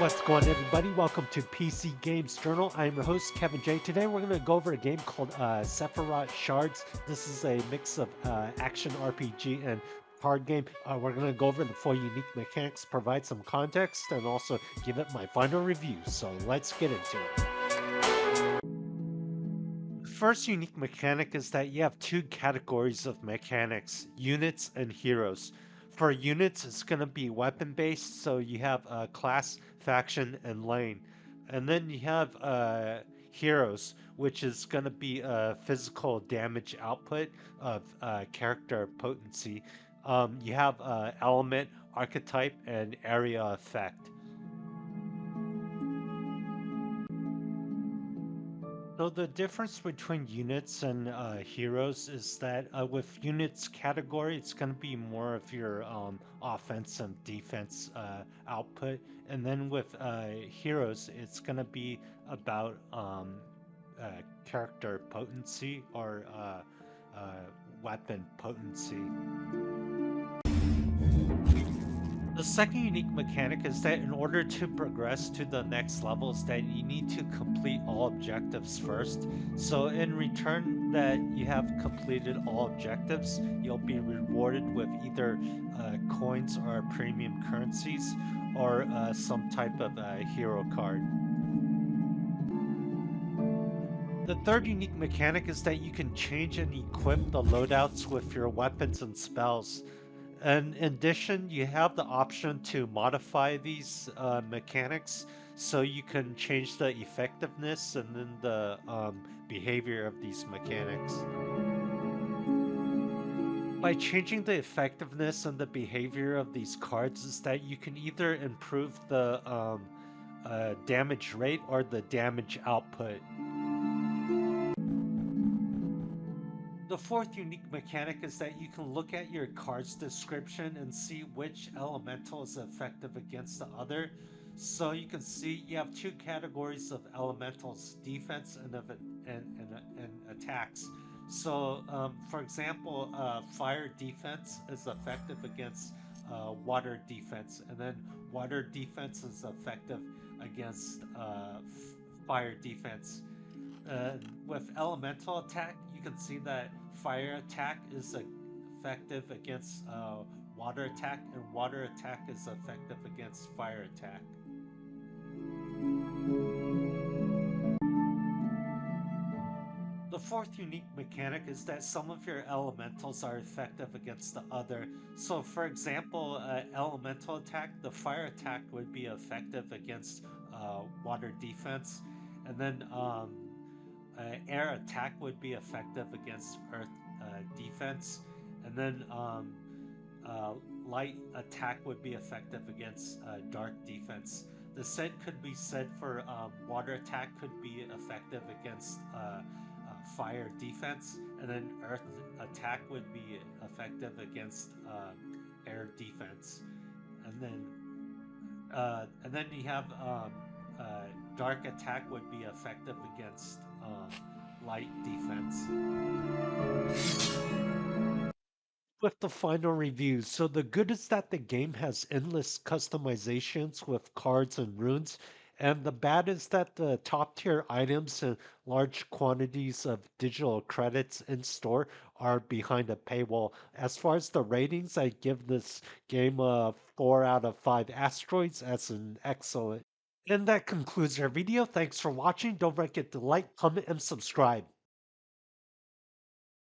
What's going on, everybody? Welcome to PC Games Journal. I'm your host, Kevin J. Today we're going to go over a game called Sefirot Shards. This is a mix of action RPG and card game. We're going to go over the 4 unique mechanics, provide some context, and also give it my final review. So let's get into it. First unique mechanic is that you have two categories of mechanics, units and heroes. For units, it's going to be weapon based, so you have class, faction, and lane. And then you have heroes, which is going to be physical damage output of character potency. You have element, archetype, and area effect. So the difference between units and heroes is that with units category, it's going to be more of your offense and defense output, and then with heroes, it's going to be about character potency or uh, weapon potency. The second unique mechanic is that in order to progress to the next levels that you need to complete all objectives first. So in return that you have completed all objectives, you'll be rewarded with either coins or premium currencies or some type of hero card. The third unique mechanic is that you can change and equip the loadouts with your weapons and spells. And in addition, you have the option to modify these mechanics so you can change the effectiveness and then the behavior of these mechanics. By changing the effectiveness and the behavior of these cards is that you can either improve the damage rate or the damage output. The fourth unique mechanic is that you can look at your card's description and see which elemental is effective against the other. So you can see you have two categories of elementals, defense and attacks. So, for example, fire defense is effective against water defense, and then water defense is effective against fire defense. Uh, with elemental attack, you can see that fire attack is effective against water attack, and water attack is effective against fire attack. The fourth unique mechanic is that some of your elementals are effective against the other. So, for example, elemental attack, the fire attack would be effective against water defense, and then air attack would be effective against earth defense, and then uh, light attack would be effective against dark defense. The said could be said for water attack could be effective against fire defense, and then earth attack would be effective against air defense, and then you have dark attack would be effective against light defense. With the final review, so the good is that the game has endless customizations with cards and runes, and the bad is that the top tier items and large quantities of digital credits in store are behind a paywall. As far as the ratings, I give this game a 4 out of 5 asteroids as an excellent. And that concludes our video. Thanks for watching. Don't forget to like, comment, and subscribe.